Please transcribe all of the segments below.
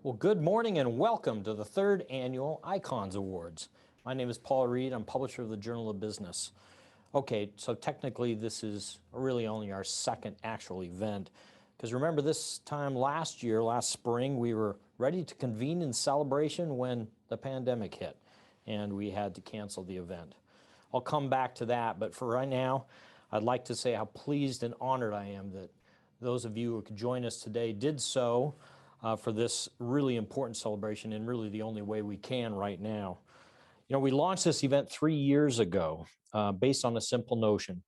Well, good morning and welcome to the third annual Icons Awards. My name is Paul Reed. I'm publisher of the Journal of Business. Okay, so technically this is really only our second actual event, because remember this time last spring, we were ready to convene in celebration when the pandemic hit and we had to cancel the event. I'll come back to that, but for right now, I'd like to say how pleased and honored I am that those of you who could join us today did so for this really important celebration, and really the only way we can right now. You know, we launched this event 3 years ago based on a simple notion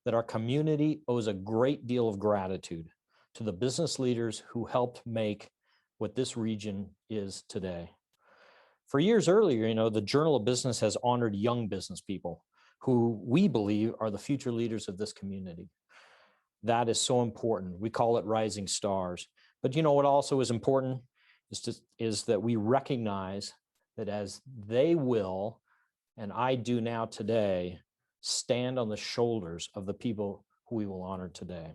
that our community owes a great deal of gratitude to the business leaders who helped make what this region is today. For years earlier, you know, the Journal of Business has honored young business people who we believe are the future leaders of this community. That is so important. We call it Rising Stars. But you know what also is important is that we recognize that as they will, and I do now today, stand on the shoulders of the people who we will honor today.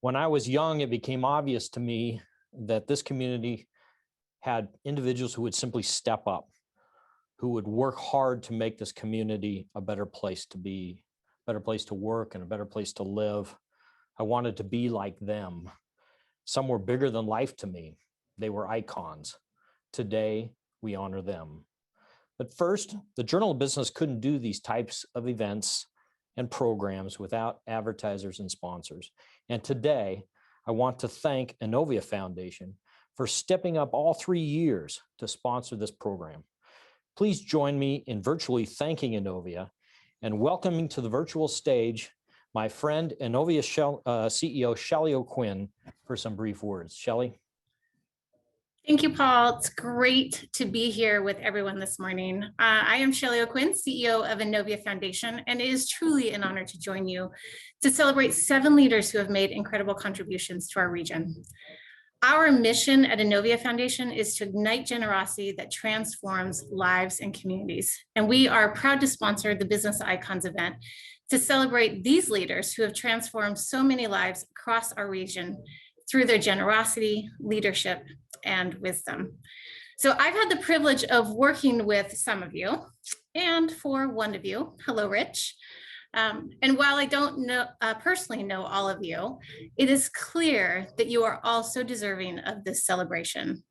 When I was young, it became obvious to me that this community had individuals who would simply step up, who would work hard to make this community a better place to be, a better place to work, and a better place to live. I wanted to be like them. Some were bigger than life to me. They were icons. Today, we honor them. But first, the Journal of Business couldn't do these types of events and programs without advertisers and sponsors. And today, I want to thank Inovia Foundation for stepping up all 3 years to sponsor this program. Please join me in virtually thanking Inovia and welcoming to the virtual stage my friend Inovia CEO Shelley O'Quinn for some brief words. Shelley. Thank you, Paul. It's great to be here with everyone this morning. I am Shelley O'Quinn, CEO of Inovia Foundation, and it is truly an honor to join you to celebrate 7 leaders who have made incredible contributions to our region. Our mission at Inovia Foundation is to ignite generosity that transforms lives and communities. And we are proud to sponsor the Business Icons event to celebrate these leaders who have transformed so many lives across our region through their generosity, leadership, and wisdom. So I've had the privilege of working with some of you, and for one of you, hello, Rich. And while I don't personally know all of you, it is clear that you are also deserving of this celebration.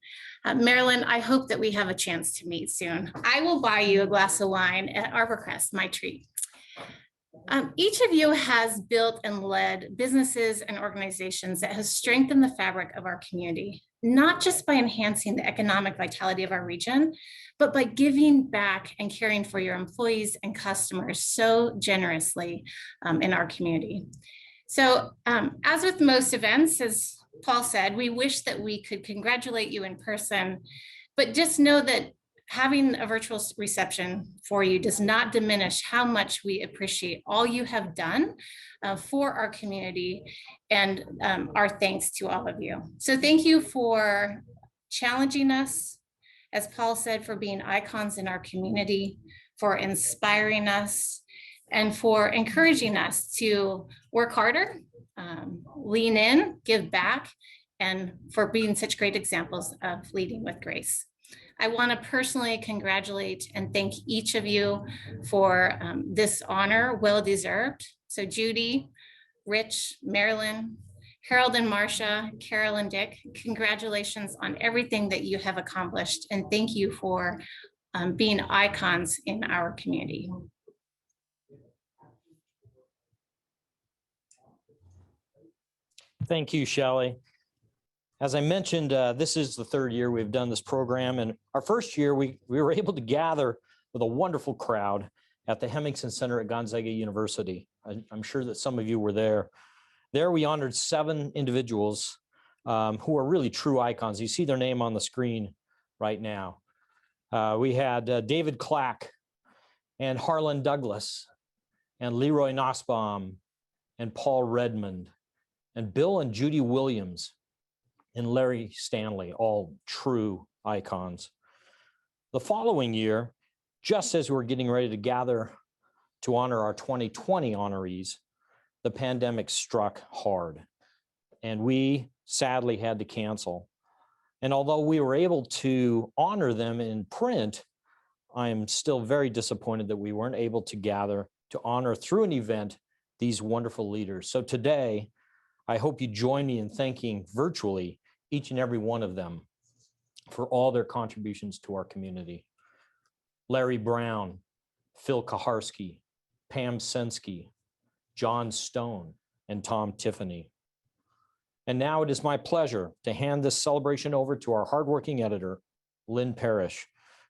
Marilyn, I hope that we have a chance to meet soon. I will buy you a glass of wine at Arborcrest, my treat. Each of you has built and led businesses and organizations that has strengthened the fabric of our community, not just by enhancing the economic vitality of our region, but by giving back and caring for your employees and customers so generously in our community. So as with most events, as Paul said, we wish that we could congratulate you in person, but just know that having a virtual reception for you does not diminish how much we appreciate all you have done for our community, and our thanks to all of you. So thank you for challenging us, as Paul said, for being icons in our community, for inspiring us, and for encouraging us to work harder, lean in, give back, and for being such great examples of leading with grace. I want to personally congratulate and thank each of you for this honor, well deserved. So Judy, Rich, Marilyn, Harold and Marcia, Carol and Dick, congratulations on everything that you have accomplished, and thank you for being icons in our community. Thank you, Shelley. As I mentioned, this is the 3rd year we've done this program, and our first year we were able to gather with a wonderful crowd at the Hemmingson Center at Gonzaga University. I'm sure that some of you were there. There we honored 7 individuals who are really true icons. You see their name on the screen right now. We had David Clack and Harlan Douglas and Leroy Nussbaum and Paul Redmond and Bill and Judy Williams and Larry Stanley, all true icons. The following year, just as we were getting ready to gather to honor our 2020 honorees, the pandemic struck hard, and we sadly had to cancel. And although we were able to honor them in print, I am still very disappointed that we weren't able to gather to honor through an event these wonderful leaders. So today, I hope you join me in thanking virtually each and every one of them for all their contributions to our community. Larry Brown, Phil Kaharski, Pam Sensky, John Stone, and Tom Tiffany. And now it is my pleasure to hand this celebration over to our hardworking editor, Lynn Parrish,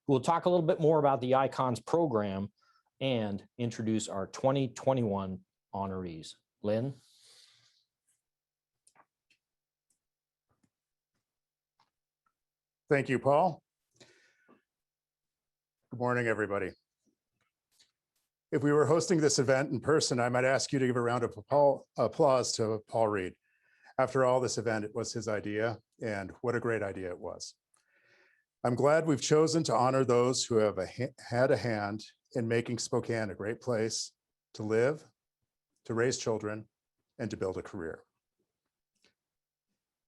who will talk a little bit more about the Icons program and introduce our 2021 honorees. Lynn? Thank you, Paul. Good morning, everybody. If we were hosting this event in person, I might ask you to give a round of applause to Paul Reed. After all, this event, it was his idea, and what a great idea it was. I'm glad we've chosen to honor those who have had a hand in making Spokane a great place to live, to raise children, and to build a career.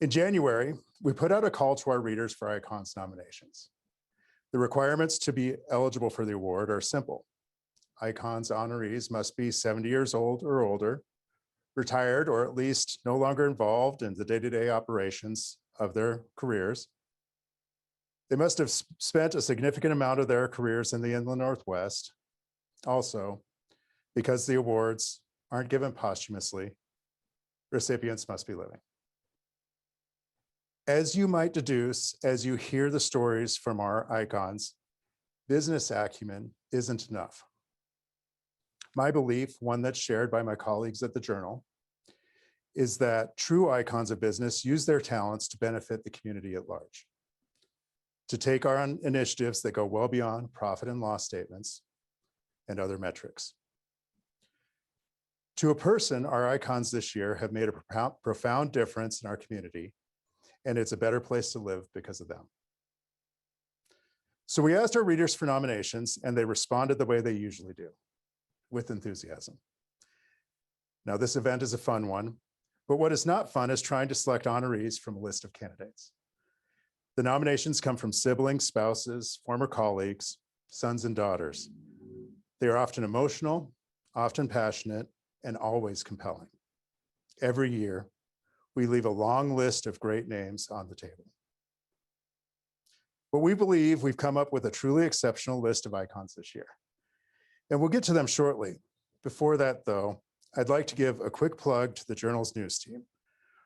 In January, we put out a call to our readers for Icons nominations. The requirements to be eligible for the award are simple. Icons honorees must be 70 years old or older, retired or at least no longer involved in the day-to-day operations of their careers. They must have spent a significant amount of their careers in the Inland Northwest. Also, because the awards aren't given posthumously, recipients must be living. As you might deduce, as you hear the stories from our icons, business acumen isn't enough. My belief, one that's shared by my colleagues at the Journal, is that true icons of business use their talents to benefit the community at large, to take on initiatives that go well beyond profit and loss statements and other metrics. To a person, our icons this year have made a profound difference in our community, and it's a better place to live because of them. So we asked our readers for nominations, and they responded the way they usually do, with enthusiasm. Now, this event is a fun one, but what is not fun is trying to select honorees from a list of candidates. The nominations come from siblings, spouses, former colleagues, sons and daughters. They are often emotional, often passionate, and always compelling. Every year, we leave a long list of great names on the table. But we believe we've come up with a truly exceptional list of icons this year. And we'll get to them shortly. Before that, though, I'd like to give a quick plug to the Journal's news team.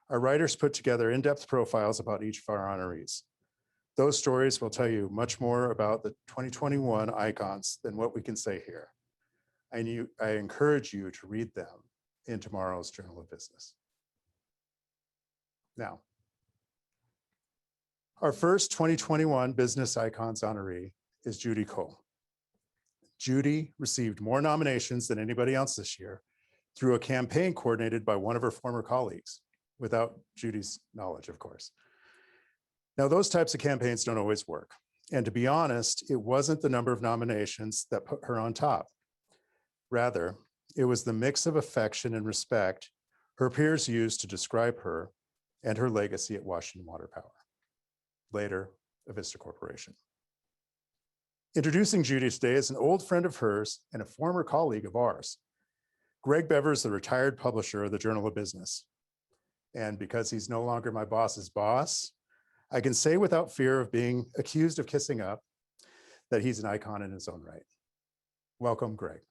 Our writers put together in-depth profiles about each of our honorees. Those stories will tell you much more about the 2021 icons than what we can say here. I encourage you to read them in tomorrow's Journal of Business. Now, our first 2021 Business Icons honoree is Judy Cole. Judy received more nominations than anybody else this year through a campaign coordinated by one of her former colleagues, without Judy's knowledge, of course. Now, those types of campaigns don't always work. And to be honest, it wasn't the number of nominations that put her on top. Rather, it was the mix of affection and respect her peers used to describe her and her legacy at Washington Water Power, later Avista Corporation. Introducing Judy today is an old friend of hers and a former colleague of ours. Greg Bevers, the retired publisher of the Journal of Business. And because he's no longer my boss's boss, I can say without fear of being accused of kissing up that he's an icon in his own right. Welcome, Greg.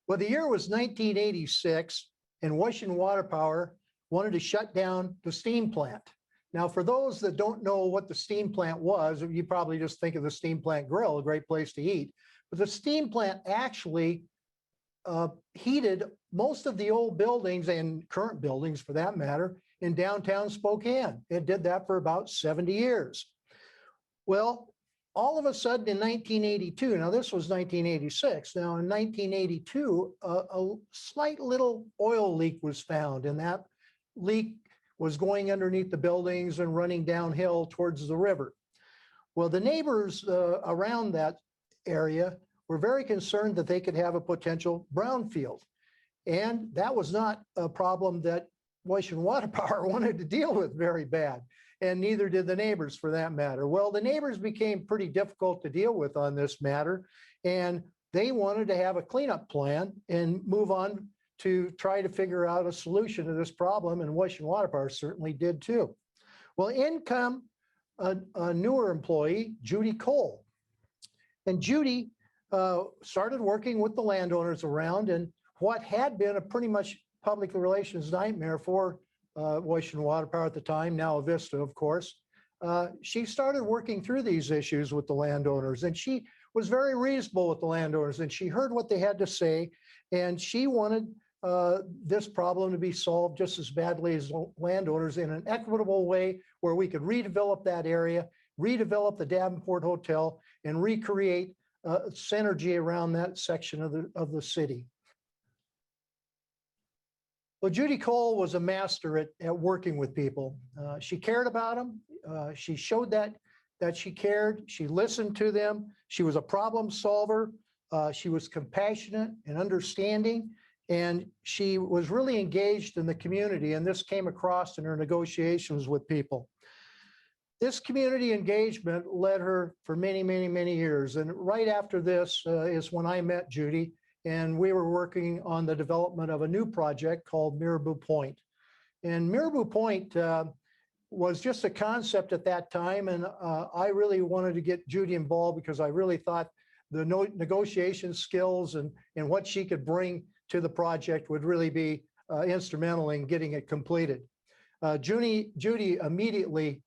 Well, the year was 1986, and Washington Water Power wanted to shut down the steam plant. Now, for those that don't know what the steam plant was, you probably just think of the steam plant grill, a great place to eat. But the steam plant actually heated most of the old buildings and current buildings, for that matter, in downtown Spokane. It did that for about 70 years. Well, all of a sudden in 1982, now this was 1986, now in 1982, a slight little oil leak was found, and that leak was going underneath the buildings and running downhill towards the river. Well, the neighbors around that area were very concerned that they could have a potential brownfield. And that was not a problem that Washington Water Power wanted to deal with very bad, and neither did the neighbors for that matter. Well, the neighbors became pretty difficult to deal with on this matter, and they wanted to have a cleanup plan and move on to try to figure out a solution to this problem, and Washington Water Power certainly did too. Well, in come a newer employee, Judy Cole. And Judy started working with the landowners around, and what had been a pretty much public relations nightmare for Washington Water Power at the time, now Avista, of course. She started working through these issues with the landowners, and she was very reasonable with the landowners, and she heard what they had to say, and she wanted this problem to be solved just as badly as landowners in an equitable way where we could redevelop that area, redevelop the Davenport Hotel, and recreate synergy around that section of the city. Well, Judy Cole was a master at working with people. She cared about them. She showed that she cared. She listened to them. She was a problem solver. She was compassionate and understanding, and she was really engaged in the community. And this came across in her negotiations with people. This community engagement led her for many, many, many years. And right after this is when I met Judy, and we were working on the development of a new project called Marabou Point. And Marabou Point was just a concept at that time. And I really wanted to get Judy involved because I really thought the negotiation skills and what she could bring to the project would really be instrumental in getting it completed. Judy immediately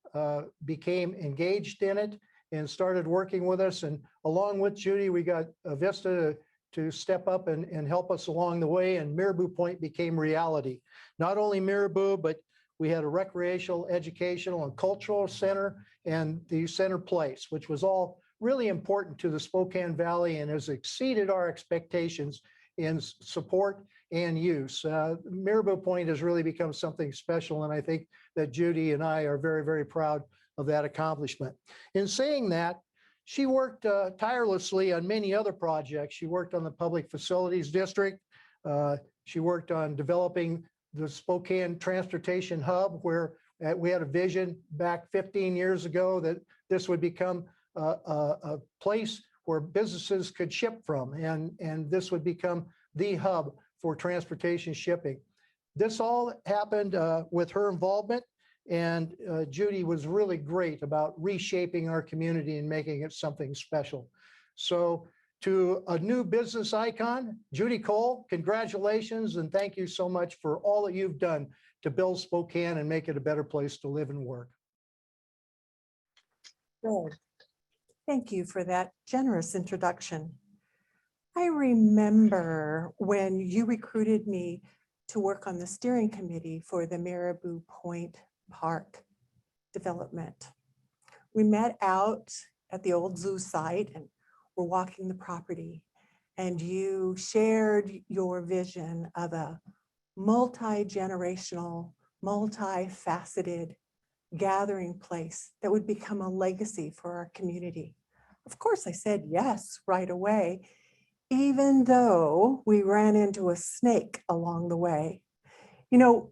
became engaged in it and started working with us. And along with Judy, we got Avista to step up and help us along the way. And Marabou Point became reality. Not only Marabou, but we had a recreational, educational, and cultural center and the center place, which was all really important to the Spokane Valley and has exceeded our expectations in support and use. Marabou Point has really become something special, and I think that Judy and I are very, very proud of that accomplishment. In saying that, she worked tirelessly on many other projects. She worked on the Public Facilities District. She worked on developing the Spokane Transportation Hub, where we had a vision back 15 years ago that this would become a place where businesses could ship from, and this would become the hub for transportation shipping. This all happened with her involvement, and Judy was really great about reshaping our community and making it something special. So to a new business icon, Judy Cole, congratulations, and thank you so much for all that you've done to build Spokane and make it a better place to live and work. Good. Thank you for that generous introduction. I remember when you recruited me to work on the steering committee for the Marabou Point Park development. We met out at the old zoo site and were walking the property, and you shared your vision of a multi-generational, multifaceted gathering place that would become a legacy for our community. Of course, I said yes right away, even though we ran into a snake along the way. You know,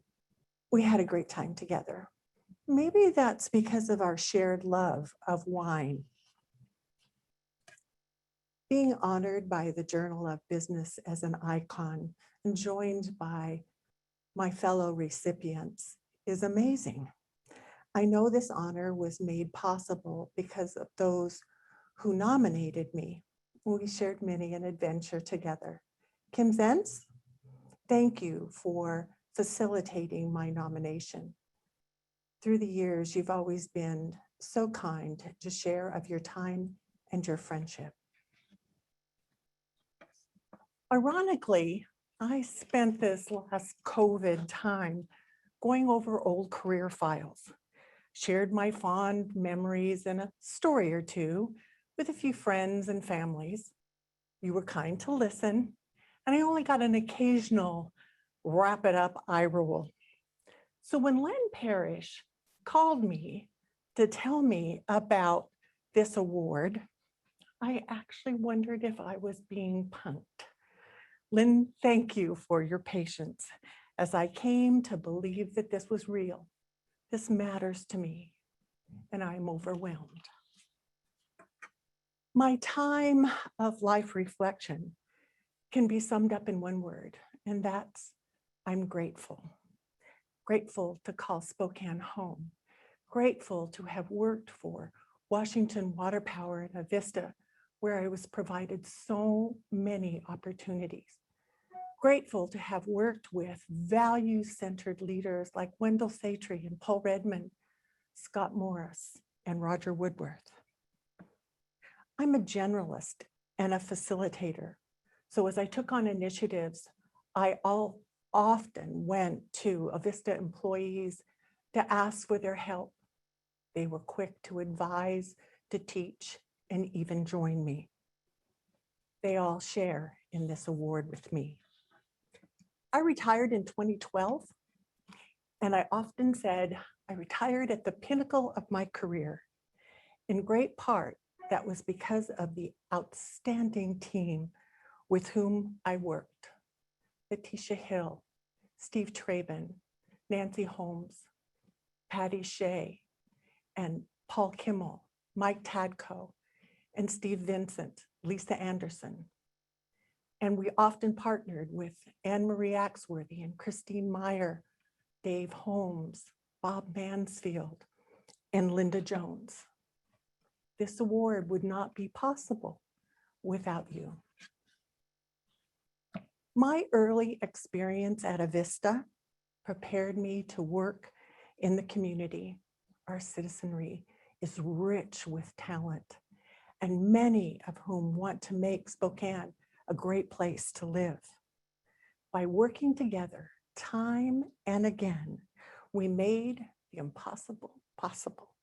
we had a great time together. Maybe that's because of our shared love of wine. Being honored by the Journal of Business as an icon and joined by my fellow recipients is amazing. I know this honor was made possible because of those who nominated me. We shared many an adventure together. Kim Zenz, thank you for facilitating my nomination. Through the years, you've always been so kind to share of your time and your friendship. Ironically, I spent this last COVID time going over old career files, shared my fond memories and a story or two with a few friends and families. You were kind to listen, and I only got an occasional wrap it up eye roll. So when Len Parrish called me to tell me about this award, I actually wondered if I was being punked. Lynn, thank you for your patience as I came to believe that this was real. This matters to me, and I'm overwhelmed. My time of life reflection can be summed up in one word, and that's I'm grateful. Grateful to call Spokane home. Grateful to have worked for Washington Water Power and Avista, where I was provided so many opportunities. Grateful to have worked with value-centered leaders like Wendell Satry and Paul Redmond, Scott Morris, and Roger Woodworth. I'm a generalist and a facilitator. So as I took on initiatives, I often went to Avista employees to ask for their help. They were quick to advise, to teach, and even join me. They all share in this award with me. I retired in 2012, and I often said I retired at the pinnacle of my career. In great part, that was because of the outstanding team with whom I worked. Letitia Hill, Steve Traven, Nancy Holmes, Patty Shea, and Paul Kimmel, Mike Tadco, and Steve Vincent, Lisa Anderson. And we often partnered with Anne Marie Axworthy and Christine Meyer, Dave Holmes, Bob Mansfield, and Linda Jones. This award would not be possible without you. My early experience at Avista prepared me to work in the community. Our citizenry is rich with talent, and many of whom want to make Spokane a great place to live. By working together time and again, we made the impossible possible.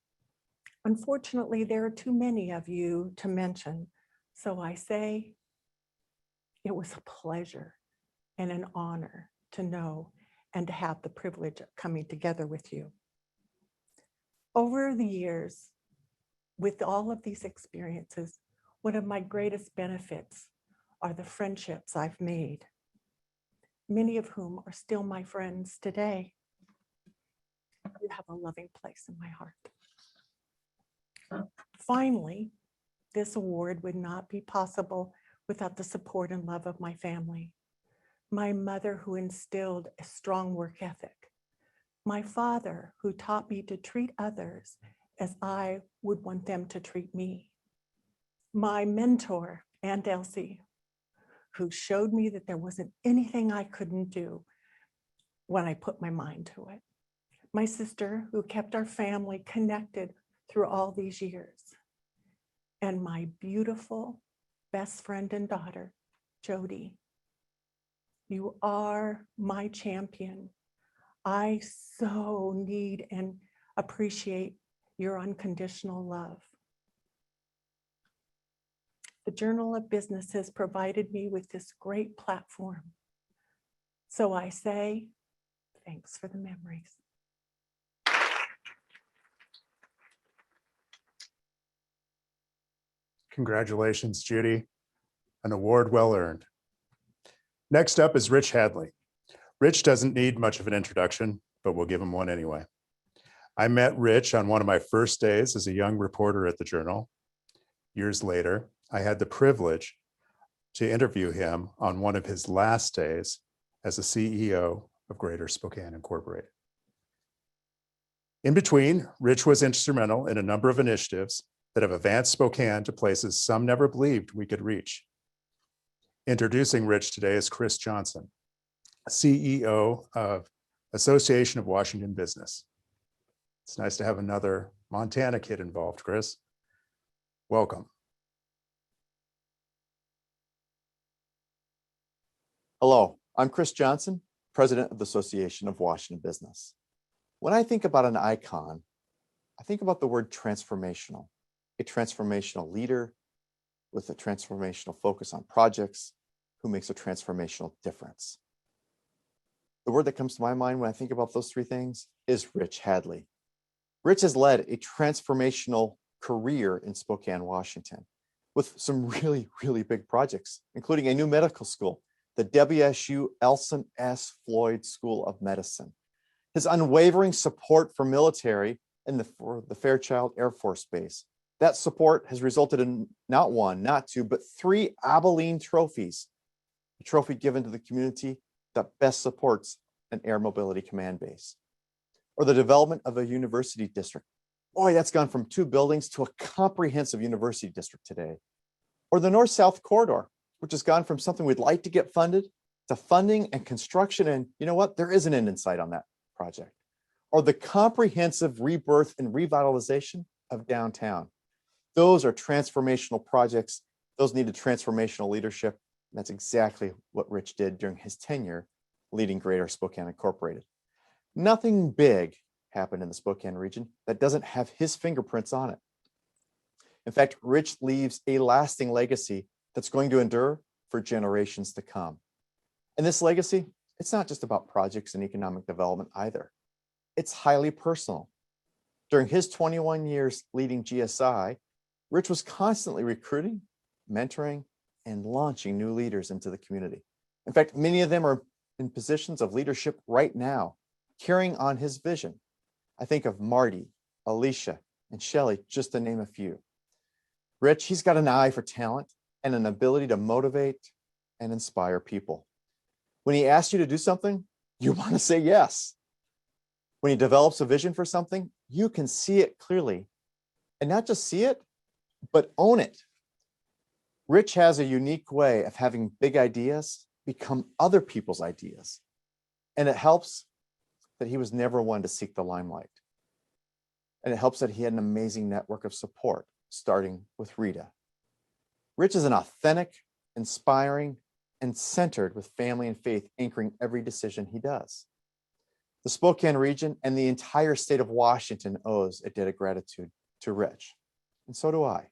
Unfortunately, there are too many of you to mention, so I say it was a pleasure and an honor to know and to have the privilege of coming together with you. Over the years, with all of these experiences, one of my greatest benefits are the friendships I've made, many of whom are still my friends today. You have a loving place in my heart. Finally, this award would not be possible without the support and love of my family. My mother, who instilled a strong work ethic. My father, who taught me to treat others as I would want them to treat me. My mentor, Aunt Elsie, who showed me that there wasn't anything I couldn't do when I put my mind to it. My sister, who kept our family connected through all these years. And my beautiful best friend and daughter, Jody. You are my champion. I so need and appreciate your unconditional love. The Journal of Business has provided me with this great platform. So I say, thanks for the memories. Congratulations, Judy. An award well earned. Next up is Rich Hadley. Rich doesn't need much of an introduction, but we'll give him one anyway. I met Rich on one of my first days as a young reporter at the Journal. Years later, I had the privilege to interview him on one of his last days as the CEO of Greater Spokane Incorporated. In between, Rich was instrumental in a number of initiatives that have advanced Spokane to places some never believed we could reach. Introducing Rich today is Chris Johnson, CEO of Association of Washington Business. It's nice to have another Montana kid involved, Chris. Welcome. Hello, I'm Chris Johnson, President of the Association of Washington Business. When I think about an icon, I think about the word transformational, a transformational leader with a transformational focus on projects who makes a transformational difference. The word that comes to my mind when I think about those three things is Rich Hadley. Rich has led a transformational career in Spokane, Washington, with some really, really big projects, including a new medical school the WSU Elson S. Floyd School of Medicine. His unwavering support for military and for the Fairchild Air Force Base. That support has resulted in not one, not two, but 3 Abilene trophies. A trophy given to the community that best supports an air mobility command base. Or the development of a university district. Boy, that's gone from 2 buildings to a comprehensive university district today. Or the North-South corridor, which has gone from something we'd like to get funded to funding and construction. And you know what? There is an end in sight on that project. Or the comprehensive rebirth and revitalization of downtown. Those are transformational projects. Those needed transformational leadership. And that's exactly what Rich did during his tenure leading Greater Spokane Incorporated. Nothing big happened in the Spokane region that doesn't have his fingerprints on it. In fact, Rich leaves a lasting legacy that's going to endure for generations to come. And this legacy, it's not just about projects and economic development either. It's highly personal. During his 21 years leading GSI, Rich was constantly recruiting, mentoring, and launching new leaders into the community. In fact, many of them are in positions of leadership right now, carrying on his vision. I think of Marty, Alicia, and Shelley, just to name a few. Rich, he's got an eye for talent and an ability to motivate and inspire people. When he asks you to do something, you want to say yes. When he develops a vision for something, you can see it clearly. And not just see it, but own it. Rich has a unique way of having big ideas become other people's ideas. And it helps that he was never one to seek the limelight. And it helps that he had an amazing network of support, starting with Rita. Rich is an authentic, inspiring, and centered with family and faith anchoring every decision he does. The Spokane region and the entire state of Washington owes a debt of gratitude to Rich, and so do I.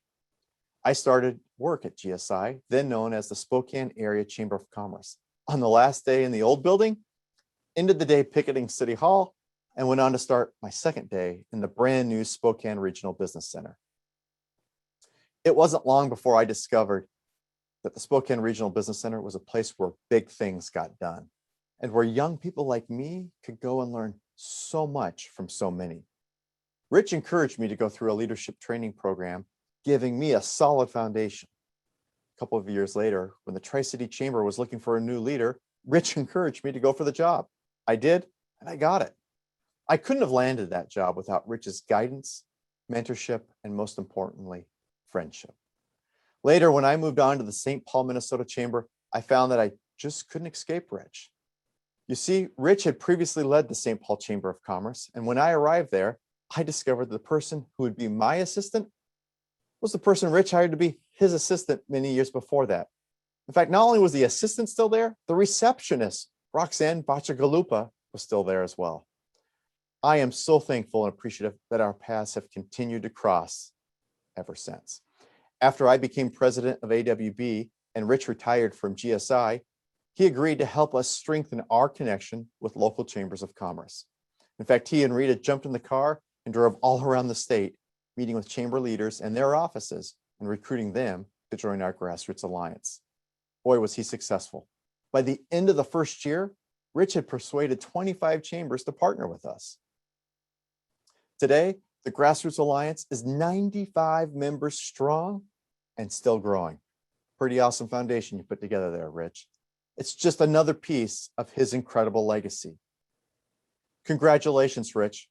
I started work at GSI, then known as the Spokane Area Chamber of Commerce. On the last day in the old building, ended the day picketing City Hall, and went on to start my second day in the brand new Spokane Regional Business Center. It wasn't long before I discovered that the Spokane Regional Business Center was a place where big things got done and where young people like me could go and learn so much from so many. Rich encouraged me to go through a leadership training program, giving me a solid foundation. A couple of years later, when the Tri-City Chamber was looking for a new leader, Rich encouraged me to go for the job. I did, and I got it. I couldn't have landed that job without Rich's guidance, mentorship, and most importantly, friendship. Later, when I moved on to the St. Paul, Minnesota Chamber, I found that I just couldn't escape Rich. You see, Rich had previously led the St. Paul Chamber of Commerce, and when I arrived there, I discovered the person who would be my assistant was the person Rich hired to be his assistant many years before that. In fact, not only was the assistant still there, the receptionist, Roxanne Bachagalupa, was still there as well. I am so thankful and appreciative that our paths have continued to cross ever since. After I became president of AWB and Rich retired from GSI, he agreed to help us strengthen our connection with local chambers of commerce. In fact, he and Rita jumped in the car and drove all around the state, meeting with chamber leaders and their offices and recruiting them to join our Grassroots Alliance. Boy, was he successful. By the end of the first year, Rich had persuaded 25 chambers to partner with us. Today, the Grassroots Alliance is 95 members strong and still growing. Pretty awesome foundation you put together there, Rich. It's just another piece of his incredible legacy. Congratulations, Rich.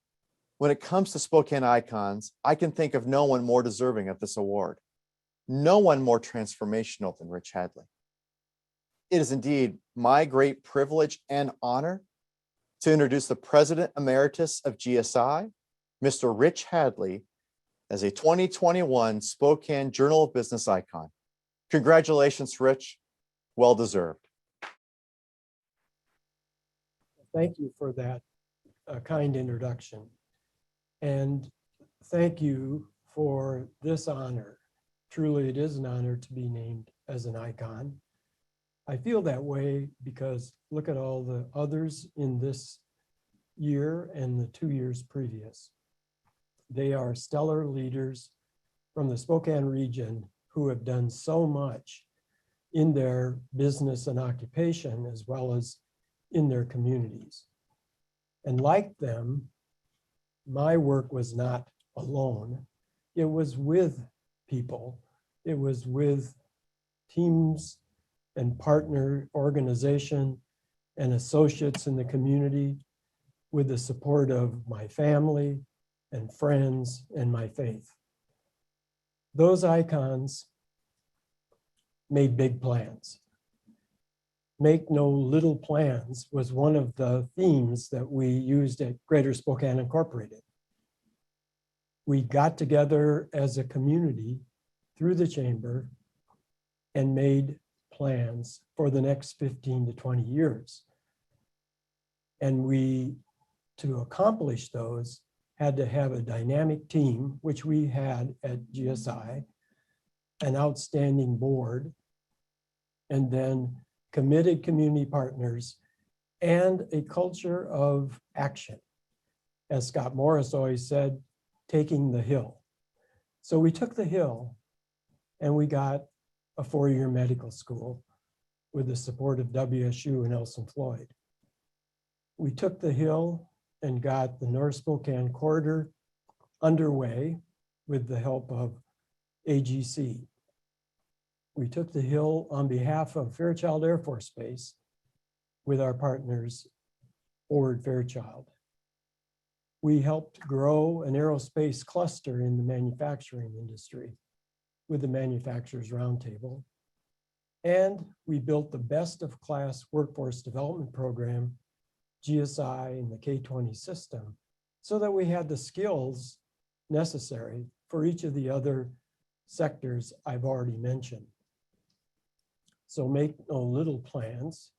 When it comes to Spokane icons, I can think of no one more deserving of this award. No one more transformational than Rich Hadley. It is indeed my great privilege and honor to introduce the President Emeritus of GSI, Mr. Rich Hadley, as a 2021 Spokane Journal of Business icon. Congratulations, Rich. Well deserved. Thank you for that kind introduction. And thank you for this honor. Truly, it is an honor to be named as an icon. I feel that way because look at all the others in this year and the 2 years previous. They are stellar leaders from the Spokane region who have done so much in their business and occupation, as well as in their communities. And like them, my work was not alone. It was with people. It was with teams and partner organization and associates in the community, with the support of my family and friends and my faith. Those icons made big plans. Make no little plans was one of the themes that we used at Greater Spokane Incorporated. We got together as a community through the chamber and made plans for the next 15 to 20 years. And we, to accomplish those, had to have a dynamic team, which we had at GSI, an outstanding board, and then committed community partners, and a culture of action. As Scott Morris always said, taking the hill. So we took the hill and we got a 4-year medical school with the support of WSU and Elson Floyd. We took the hill and got the North Spokane corridor underway with the help of AGC. We took the hill on behalf of Fairchild Air Force Base with our partners, Forward Fairchild. We helped grow an aerospace cluster in the manufacturing industry with the Manufacturers Roundtable. And we built the best of class workforce development program, GSI and the K-20 system, so that we had the skills necessary for each of the other sectors I've already mentioned. So make no little plans,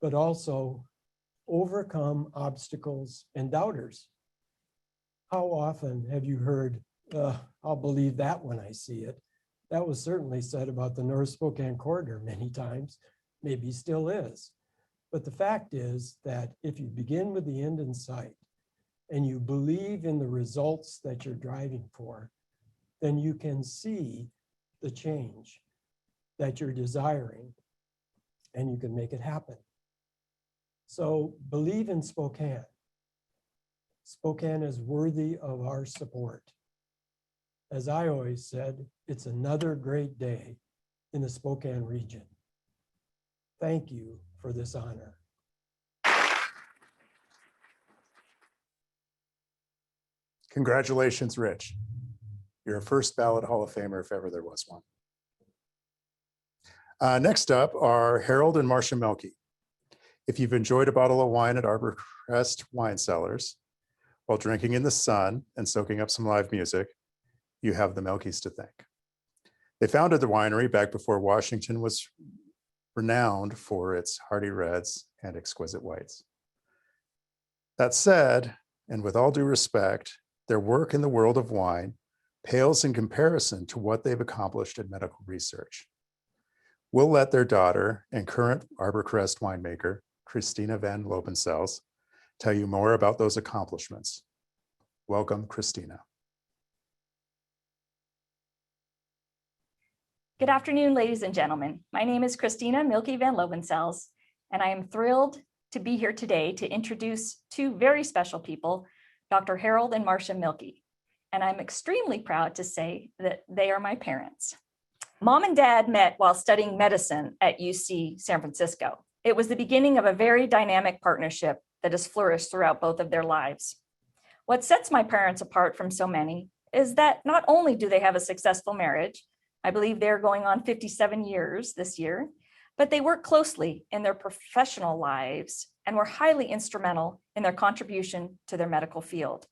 but also overcome obstacles and doubters. How often have you heard, I'll believe that when I see it? That was certainly said about the North Spokane corridor many times, maybe still is. But the fact is that if you begin with the end in sight and you believe in the results that you're driving for, then you can see the change that you're desiring and you can make it happen. So believe in Spokane. Spokane is worthy of our support. As I always said, it's another great day in the Spokane region. Thank you for this honor. Congratulations, Rich. You're a first ballot Hall of Famer if ever there was one. Next up are Harold and Marcia Melke. If you've enjoyed a bottle of wine at Arborcrest Wine Cellars while drinking in the sun and soaking up some live music, you have the Melkes to thank. They founded the winery back before Washington was renowned for its hearty reds and exquisite whites. That said, and with all due respect, their work in the world of wine pales in comparison to what they've accomplished in medical research. We'll let their daughter and current Arborcrest winemaker, Christina Van Lopensels, tell you more about those accomplishments. Welcome, Christina. Good afternoon, ladies and gentlemen. My name is Christina Milky Van Lopensels, and I am thrilled to be here today to introduce two very special people, Dr. Harold and Marcia Milke. And I'm extremely proud to say that they are my parents. Mom and Dad met while studying medicine at UC San Francisco. It was the beginning of a very dynamic partnership that has flourished throughout both of their lives. What sets my parents apart from so many is that not only do they have a successful marriage, I believe they're going on 57 years this year, but they work closely in their professional lives and were highly instrumental in their contribution to their medical field.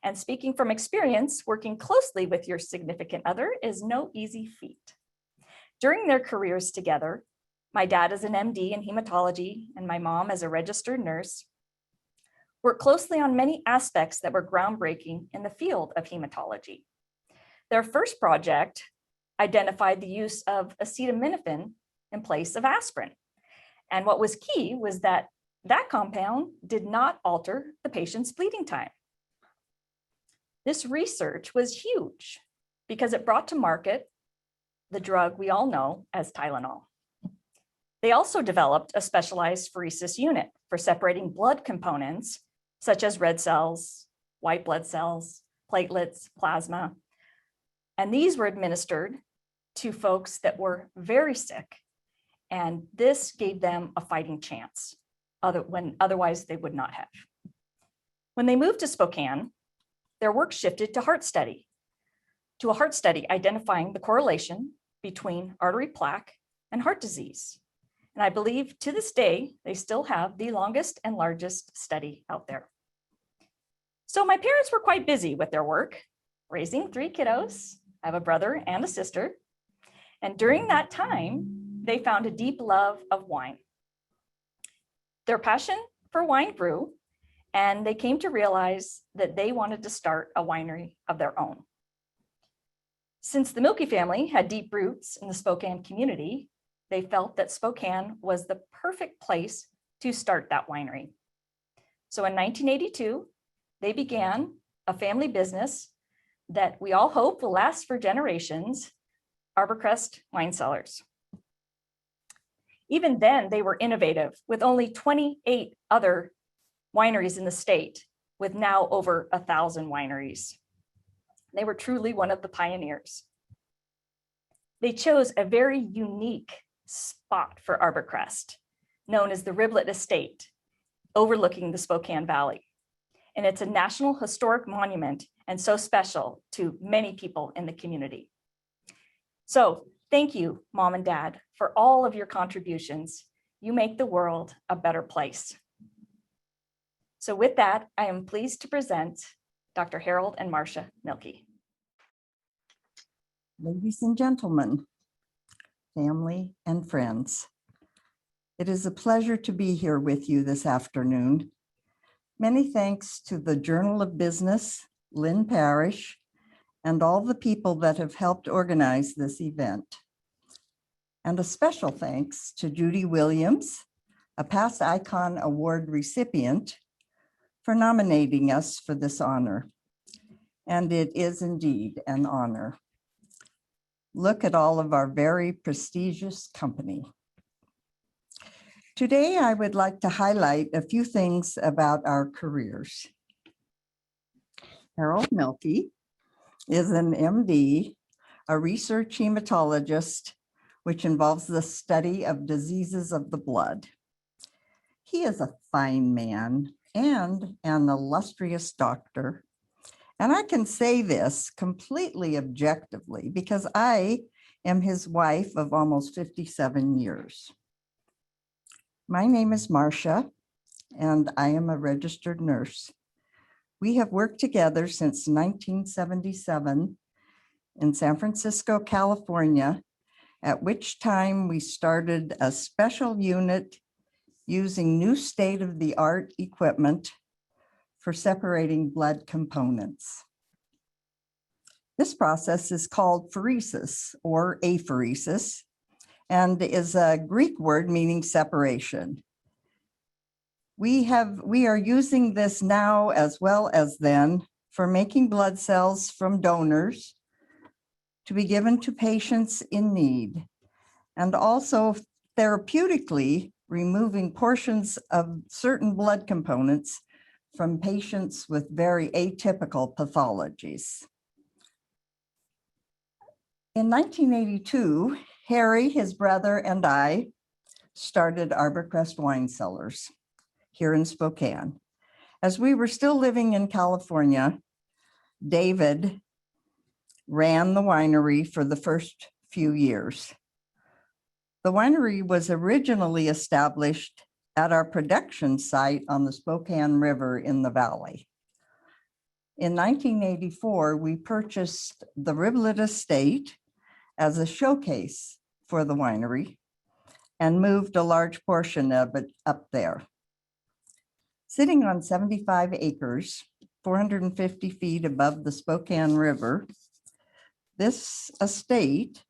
And speaking from experience, working closely with your significant other is no easy feat. During their careers together, my dad is an MD in hematology and my mom as a registered nurse, worked closely on many aspects that were groundbreaking in the field of hematology. Their first project identified the use of acetaminophen in place of aspirin. And what was key was that that compound did not alter the patient's bleeding time. This research was huge because it brought to market the drug we all know as Tylenol. They also developed a specialized pheresis unit for separating blood components such as red cells, white blood cells, platelets, plasma. And these were administered to folks that were very sick. And this gave them a fighting chance when otherwise they would not have. When they moved to Spokane, their work shifted to a heart study identifying the correlation between artery plaque and heart disease. And I believe to this day, they still have the longest and largest study out there. So my parents were quite busy with their work, raising 3 kiddos. I have a brother and a sister. And during that time, they found a deep love of wine. Their passion for wine grew, and they came to realize that they wanted to start a winery of their own. Since the Milky family had deep roots in the Spokane community, they felt that Spokane was the perfect place to start that winery. So in 1982, they began a family business that we all hope will last for generations, Arborcrest Wine Cellars. Even then, they were innovative with only 28 other wineries in the state, with now over 1,000 wineries. They were truly one of the pioneers. They chose a very unique spot for Arborcrest, known as the Riblet Estate, overlooking the Spokane Valley. And it's a National Historic Monument and so special to many people in the community. So thank you, Mom and Dad, for all of your contributions. You make the world a better place. So with that, I am pleased to present Dr. Harold and Marcia Milky. Ladies and gentlemen, family and friends, it is a pleasure to be here with you this afternoon. Many thanks to the Journal of Business, Lynn Parrish, and all the people that have helped organize this event. And a special thanks to Judy Williams, a past Icon Award recipient, for nominating us for this honor. And it is indeed an honor. Look at all of our very prestigious company. Today, I would like to highlight a few things about our careers. Harold Milky is an MD, a research hematologist, which involves the study of diseases of the blood. He is a fine man and an illustrious doctor. And I can say this completely objectively because I am his wife of almost 57 years. My name is Marcia, and I am a registered nurse. We have worked together since 1977 in San Francisco, California, at which time we started a special unit using new state-of-the-art equipment for separating blood components. This process is called pheresis or apheresis, and is a Greek word meaning separation. We are using this now as well as then for making blood cells from donors to be given to patients in need, and also therapeutically removing portions of certain blood components from patients with very atypical pathologies. In 1982, Harry, his brother, and I started Arborcrest Wine Cellars here in Spokane. As we were still living in California, David ran the winery for the first few years. The winery was originally established at our production site on the Spokane River in the valley. In 1984, we purchased the Riblet Estate as a showcase for the winery and moved a large portion of it up there. Sitting on 75 acres, 450 feet above the Spokane River, this estate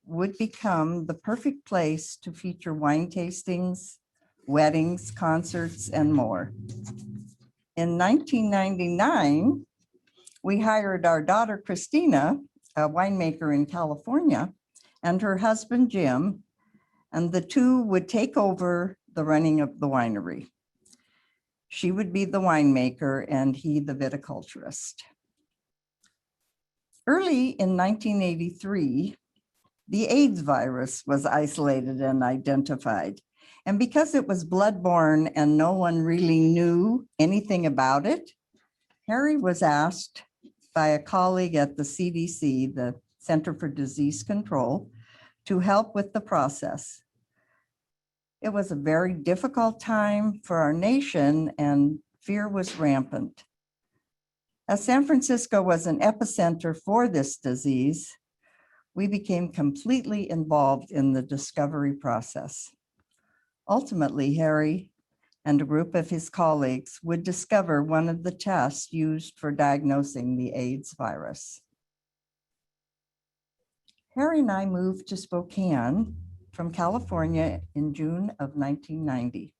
would become the perfect place to feature wine tastings, weddings, concerts, and more. In 1999, we hired our daughter, Christina, a winemaker in California, and her husband, Jim, and the two would take over the running of the winery. She would be the winemaker and he the viticulturist. Early in 1983, the AIDS virus was isolated and identified. And because it was bloodborne and no one really knew anything about it, Harry was asked by a colleague at the CDC, the Center for Disease Control, to help with the process. It was a very difficult time for our nation and fear was rampant. As San Francisco was an epicenter for this disease, we became completely involved in the discovery process. Ultimately, Harry and a group of his colleagues would discover one of the tests used for diagnosing the AIDS virus. Harry and I moved to Spokane from California in June of 1990.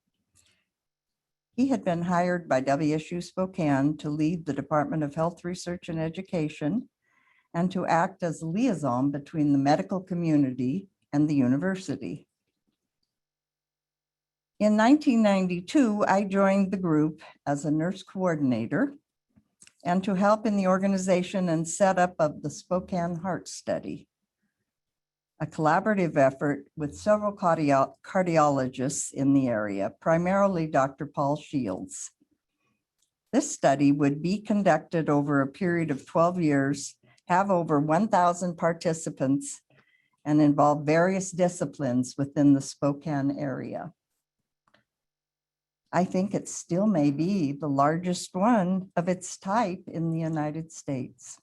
He had been hired by WSU Spokane to lead the Department of Health Research and Education and to act as a liaison between the medical community and the university. In 1992, I joined the group as a nurse coordinator and to help in the organization and setup of the Spokane Heart Study, a collaborative effort with several cardiologists in the area, primarily Dr. Paul Shields. This study would be conducted over a period of 12 years, have over 1,000 participants, and involve various disciplines within the Spokane area. I think it still may be the largest one of its type in the United States.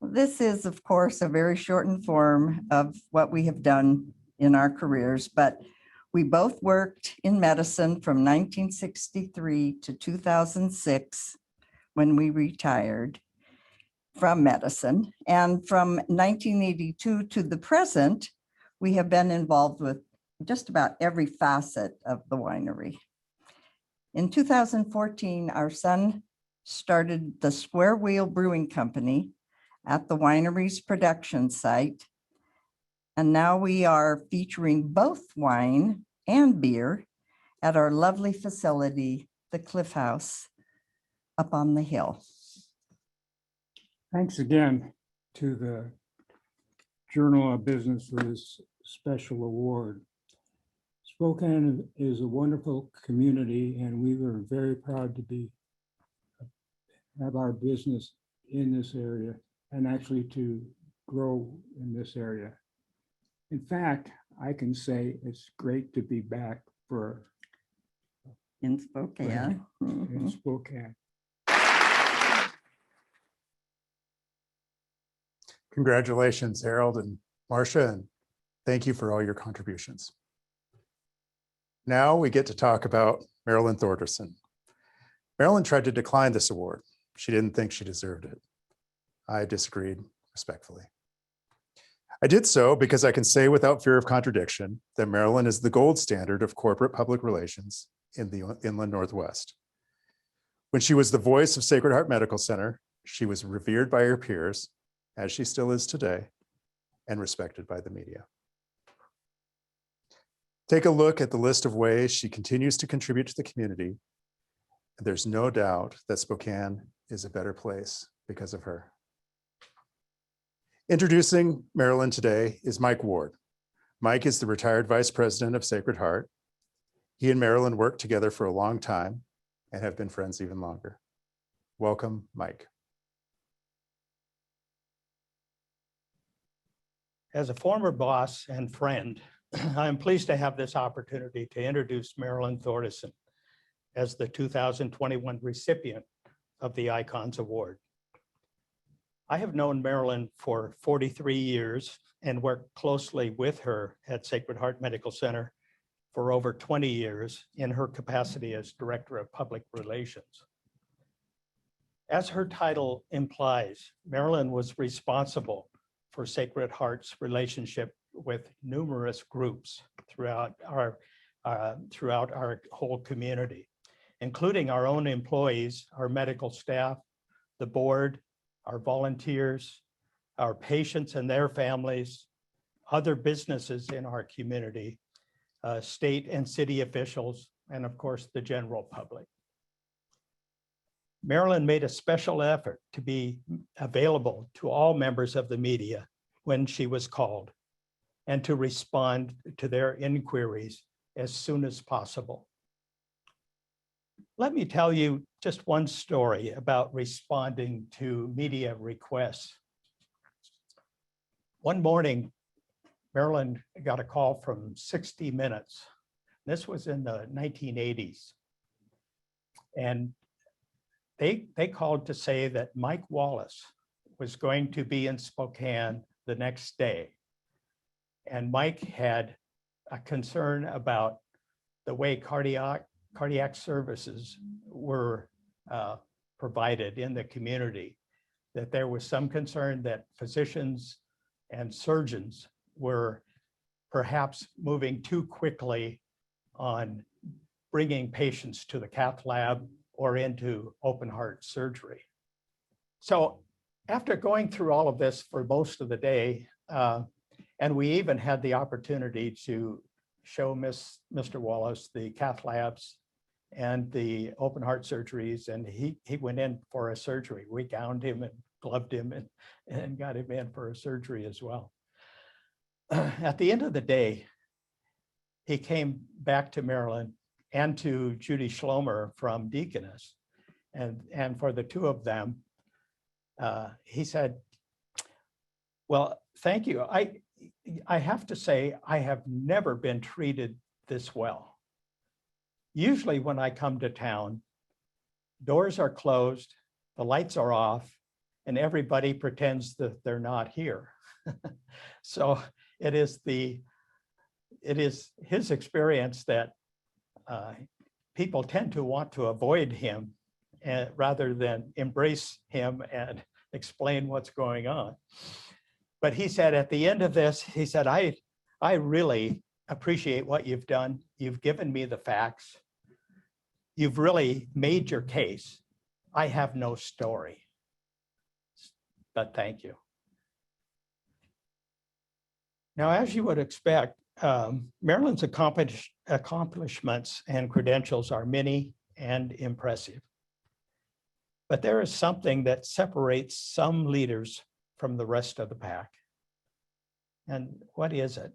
This is, of course, a very shortened form of what we have done in our careers, but we both worked in medicine from 1963 to 2006 when we retired from medicine. And from 1982 to the present, we have been involved with just about every facet of the winery. In 2014, our son started the Square Wheel Brewing Company at the winery's production site. And now we are featuring both wine and beer at our lovely facility, the Cliff House, up on the hill. Thanks again to the Journal of Business for this special award. Spokane is a wonderful community and we were very proud to have our business in this area and actually to grow in this area. In fact, I can say it's great to be back In Spokane. in Spokane. Congratulations, Harold and Marcia, and thank you for all your contributions. Now we get to talk about Marilyn Thorderson. Marilyn tried to decline this award. She didn't think she deserved it. I disagreed respectfully. I did so because I can say without fear of contradiction that Marilyn is the gold standard of corporate public relations in the Inland Northwest. When she was the voice of Sacred Heart Medical Center, she was revered by her peers, as she still is today, and respected by the media. Take a look at the list of ways she continues to contribute to the community. There's no doubt that Spokane is a better place because of her. Introducing Marilyn today is Mike Ward. Mike is the retired vice president of Sacred Heart. He and Marilyn worked together for a long time and have been friends even longer. Welcome, Mike. As a former boss and friend, I am pleased to have this opportunity to introduce Marilyn Thorderson as the 2021 recipient of the Icons Award. I have known Marilyn for 43 years and worked closely with her at Sacred Heart Medical Center for over 20 years in her capacity as Director of Public Relations. As her title implies, Marilyn was responsible for Sacred Heart's relationship with numerous groups throughout our whole community, including our own employees, our medical staff, the board, our volunteers, our patients and their families, other businesses in our community, state and city officials, and of course, the general public. Marilyn made a special effort to be available to all members of the media when she was called and to respond to their inquiries as soon as possible. Let me tell you just one story about responding to media requests. One morning, Marilyn got a call from 60 Minutes. This was in the 1980s. And they called to say that Mike Wallace was going to be in Spokane the next day. And Mike had a concern about the way cardiac services were provided in the community, that there was some concern that physicians and surgeons were perhaps moving too quickly on bringing patients to the cath lab or into open heart surgery. So after going through all of this for most of the day, and we even had the opportunity to show Mr. Wallace the cath labs and the open heart surgeries, and he went in for a surgery. We gowned him and gloved him and got him in for a surgery as well. At the end of the day, he came back to Marilyn and to Judy Schlomer from Deaconess. And for the two of them, he said, well, thank you. I have to say, I have never been treated this well. Usually when I come to town, doors are closed, the lights are off, and everybody pretends that they're not here. So it is his experience that people tend to want to avoid him rather than embrace him and explain what's going on. But he said at the end of this, he said, I really appreciate what you've done. You've given me the facts. You've really made your case. I have no story, but thank you. Now, as you would expect, Marilyn's accomplishments and credentials are many and impressive. But there is something that separates some leaders from the rest of the pack. And what is it?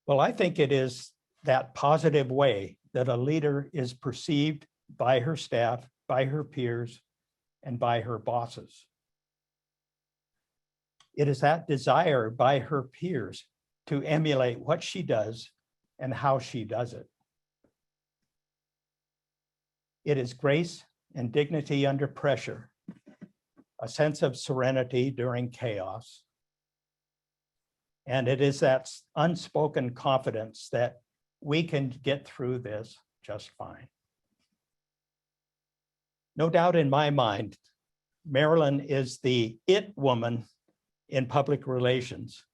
Well, I think it is that positive way that a leader is perceived by her staff, by her peers, and by her bosses. It is that desire by her peers to emulate what she does and how she does it. It is grace and dignity under pressure, a sense of serenity during chaos. And it is that unspoken confidence that we can get through this just fine. No doubt in my mind, Marilyn is the it woman in public relations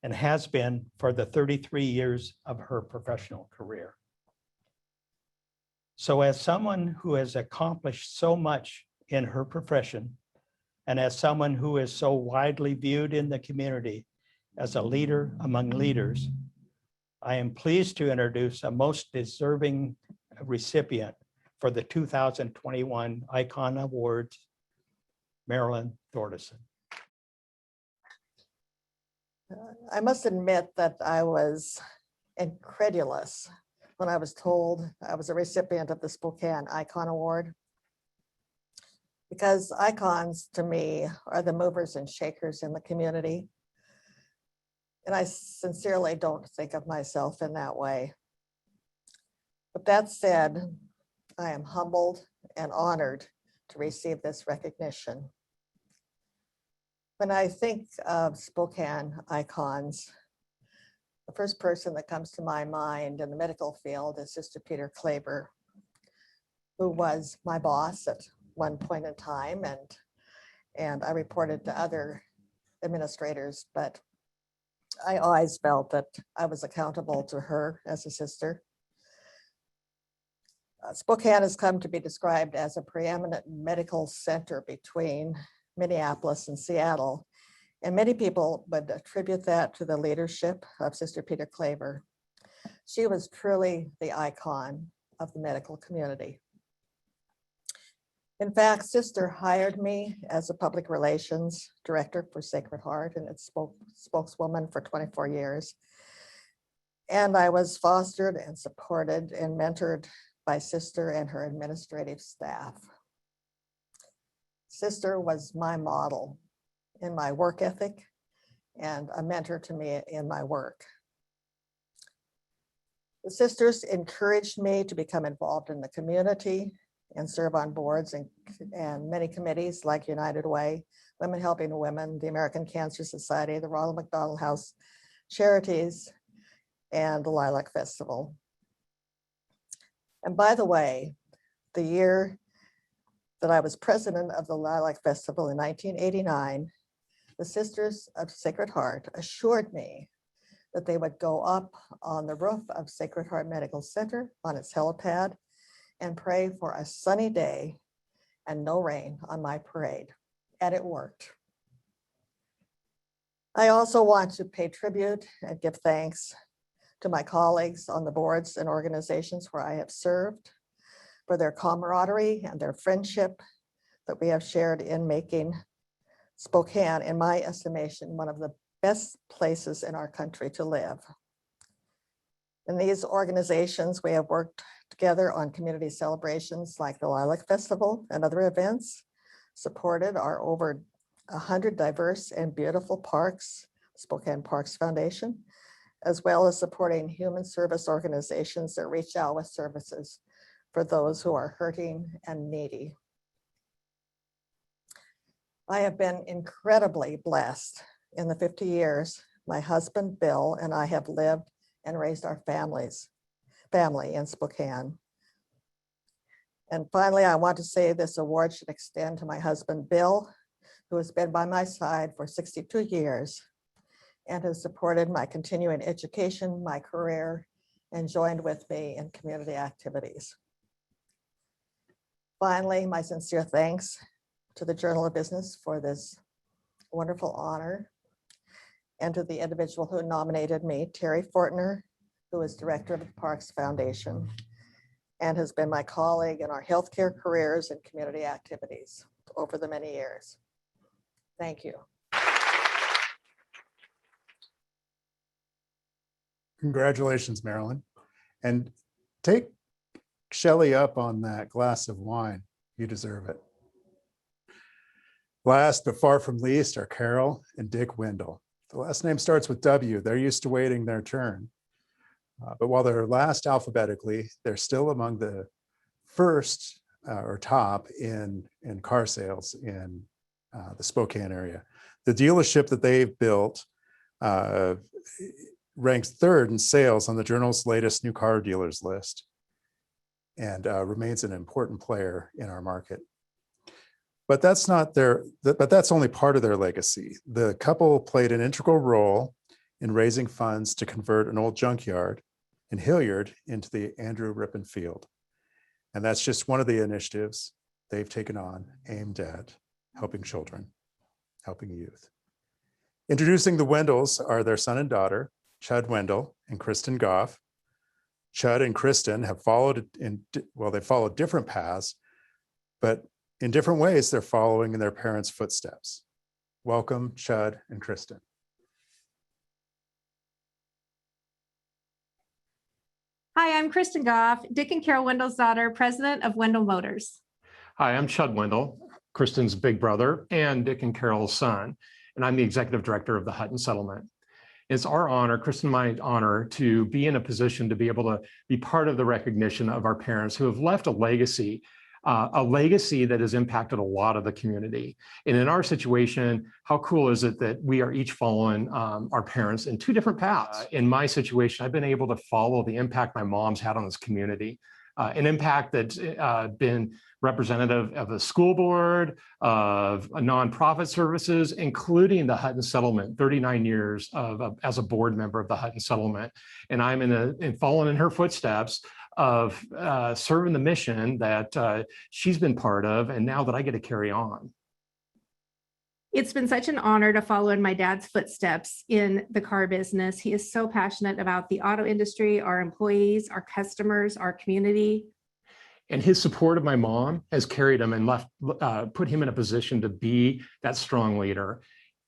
and has been for the 33 years of her professional career. So as someone who has accomplished so much in her profession, and as someone who is so widely viewed in the community as a leader among leaders, I am pleased to introduce a most deserving recipient for the 2021 Icon Awards, Marilyn Thordarson. I must admit that I was incredulous when I was told I was a recipient of the Spokane Icon Award, because icons to me are the movers and shakers in the community. And I sincerely don't think of myself in that way. But that said, I am humbled and honored to receive this recognition. When I think of Spokane icons, the first person that comes to my mind in the medical field is Sister Peter Klaber, who was my boss at one point in time, and I reported to other administrators, but I always felt that I was accountable to her as a sister. Spokane has come to be described as a preeminent medical center between Minneapolis and Seattle. And many people would attribute that to the leadership of Sister Peter Claver. She was truly the icon of the medical community. In fact, Sister hired me as a public relations director for Sacred Heart and its spokeswoman for 24 years. And I was fostered and supported and mentored by Sister and her administrative staff. Sister was my model in my work ethic and a mentor to me in my work. The sisters encouraged me to become involved in the community and serve on boards and many committees like United Way, Women Helping Women, the American Cancer Society, the Ronald McDonald House Charities, and the Lilac Festival. And by the way, the year that I was president of the Lilac Festival in 1989, the Sisters of Sacred Heart assured me that they would go up on the roof of Sacred Heart Medical Center on its helipad and pray for a sunny day and no rain on my parade. And it worked. I also want to pay tribute and give thanks to my colleagues on the boards and organizations where I have served for their camaraderie and their friendship that we have shared in making Spokane, in my estimation, one of the best places in our country to live. In these organizations, we have worked together on community celebrations like the Lilac Festival and other events, supported our over 100 diverse and beautiful parks, Spokane Parks Foundation, as well as supporting human service organizations that reach out with services for those who are hurting and needy. I have been incredibly blessed in the 50 years my husband, Bill, and I have lived and raised our family in Spokane. And finally, I want to say this award should extend to my husband, Bill, who has been by my side for 62 years and has supported my continuing education, my career, and joined with me in community activities. Finally, my sincere thanks to the Journal of Business for this wonderful honor, and to the individual who nominated me, Terry Fortner, who is director of the Parks Foundation and has been my colleague in our healthcare careers and community activities over the many years. Thank you. Congratulations, Marilyn. And take Shelley up on that glass of wine. You deserve it. Last but far from least are Carol and Dick Wendell. The last name starts with W. They're used to waiting their turn. But while they're last alphabetically, they're still among the first or top in car sales in the Spokane area. The dealership that they've built ranks third in sales on the Journal's latest new car dealers list and remains an important player in our market. But that's only part of their legacy. The couple played an integral role in raising funds to convert an old junkyard in Hilliard into the Andrew Rippon Field. And that's just one of the initiatives they've taken on aimed at helping children, helping youth. Introducing the Wendells are their son and daughter, Chud Wendell and Kristen Goff. Chud and Kristen have followed they followed different paths, but in different ways, they're following in their parents' footsteps. Welcome, Chud and Kristen. Hi, I'm Kristen Goff, Dick and Carol Wendell's daughter, president of Wendell Motors. Hi, I'm Chud Wendell, Kristen's big brother and Dick and Carol's son, and I'm the executive director of the Hutton Settlement. It's our honor, Kristen and my honor, to be in a position to be able to be part of the recognition of our parents who have left a legacy that has impacted a lot of the community. And in our situation, how cool is it that we are each following our parents in two different paths? In my situation, I've been able to follow the impact my mom's had on this community, an impact that's been representative of the school board, of nonprofit services, including the Hutton Settlement, 39 years as a board member of the Hutton Settlement. And I'm in following in her footsteps of serving the mission that she's been part of, and now that I get to carry on. It's been such an honor to follow in my dad's footsteps in the car business. He is so passionate about the auto industry, our employees, our customers, our community. And his support of my mom has carried him and put him in a position to be that strong leader.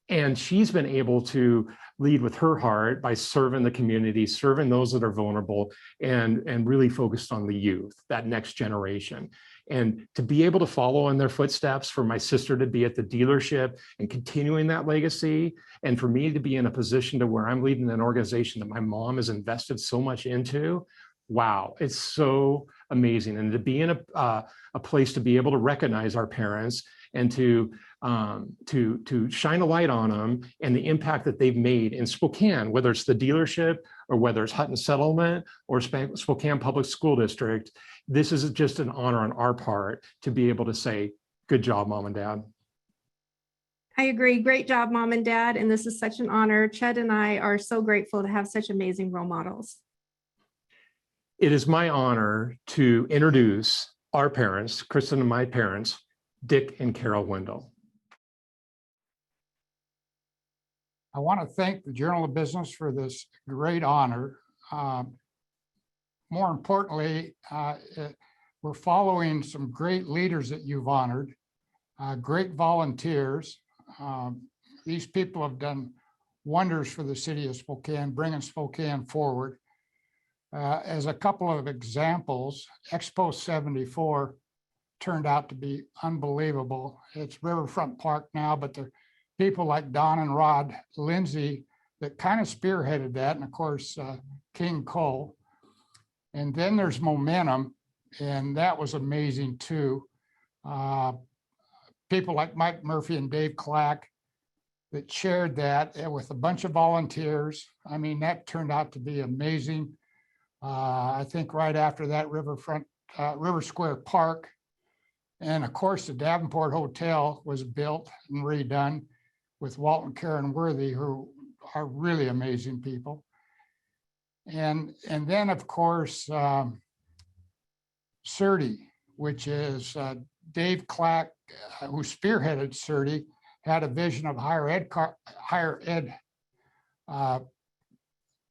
And she's been able to lead with her heart by serving the community, serving those that are vulnerable, and really focused on the youth, that next generation. And to be able to follow in their footsteps, for my sister to be at the dealership and continuing that legacy, and for me to be in a position to where I'm leading an organization that my mom has invested so much into, wow, it's so amazing. And to be in a place to be able to recognize our parents and to shine a light on them and the impact that they've made in Spokane, whether it's the dealership or whether it's Hutton Settlement or Spokane Public School District. This is just an honor on our part to be able to say, good job, Mom and Dad. I agree. Great job, Mom and Dad. And this is such an honor. Ched and I are so grateful to have such amazing role models. It is my honor to introduce our parents, Kristen and my parents, Dick and Carol Wendell. I want to thank the Journal of Business for this great honor. More importantly, we're following some great leaders that you've honored, great volunteers. These people have done wonders for the city of Spokane, bringing Spokane forward. As a couple of examples, Expo 74 turned out to be unbelievable. It's Riverfront Park now, but the people like Don and Rod Lindsay that kind of spearheaded that, and of course, King Cole. And then there's Momentum, and that was amazing too. People like Mike Murphy and Dave Clack that chaired that with a bunch of volunteers. I mean, that turned out to be amazing. I think right after that, River Square Park. And of course, the Davenport Hotel was built and redone with Walt and Karen Worthy, who are really amazing people. And then, of course, CERTI, which is Dave Clack, who spearheaded CERTI, had a vision of higher ed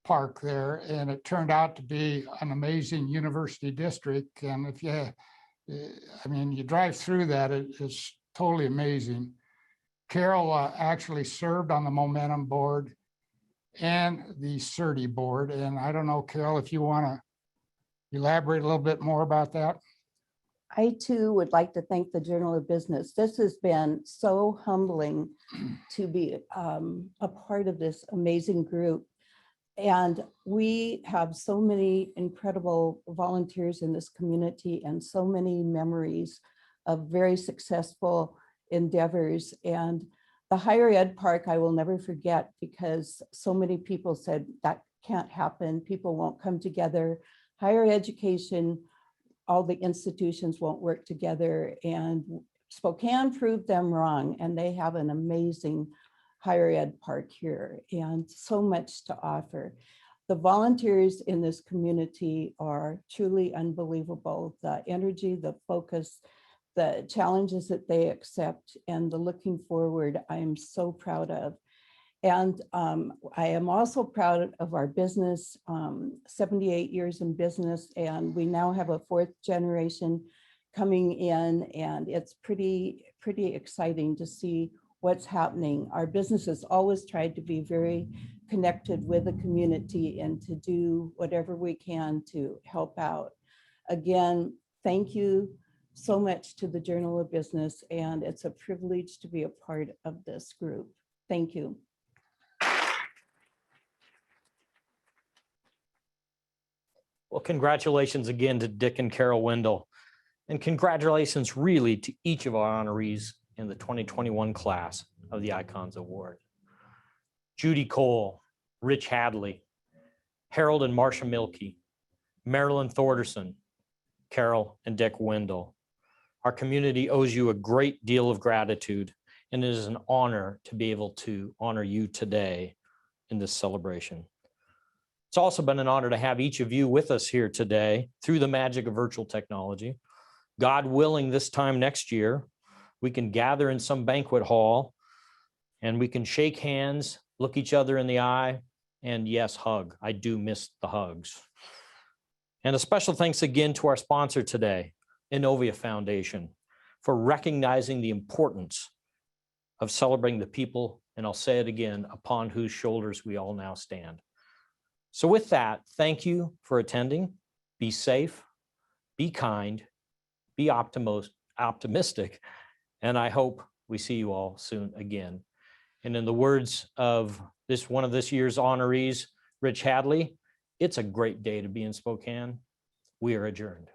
park there, and it turned out to be an amazing university district. And if you, I mean, you drive through that, it's totally amazing. Carol actually served on the Momentum board and the CERTI board. And I don't know, Carol, if you want to elaborate a little bit more about that. I too would like to thank the Journal of Business. This has been so humbling to be a part of this amazing group. And we have so many incredible volunteers in this community and so many memories of very successful endeavors. And the higher ed park, I will never forget, because so many people said that can't happen. People won't come together. Higher education, all the institutions won't work together. And Spokane proved them wrong. And they have an amazing higher ed park here and so much to offer. The volunteers in this community are truly unbelievable. The energy, the focus, the challenges that they accept, and the looking forward, I am so proud of. And I am also proud of our business, 78 years in business, and we now have a fourth generation coming in, and it's pretty exciting to see what's happening. Our business has always tried to be very connected with the community and to do whatever we can to help out. Again, thank you so much to the Journal of Business, and it's a privilege to be a part of this group. Thank you. Well, congratulations again to Dick and Carol Wendell, and congratulations really to each of our honorees in the 2021 class of the Icons Award. Judy Cole, Rich Hadley, Harold and Marcia Milkey, Marilyn Thorderson, Carol and Dick Wendell. Our community owes you a great deal of gratitude, and it is an honor to be able to honor you today in this celebration. It's also been an honor to have each of you with us here today through the magic of virtual technology. God willing, this time next year, we can gather in some banquet hall and we can shake hands, look each other in the eye, and yes, hug. I do miss the hugs. And a special thanks again to our sponsor today, Innovia Foundation, for recognizing the importance of celebrating the people, and I'll say it again, upon whose shoulders we all now stand. So with that, thank you for attending. Be safe, be kind, be optimistic, and I hope we see you all soon again. And in the words of one of this year's honorees, Rich Hadley, it's a great day to be in Spokane. We are adjourned.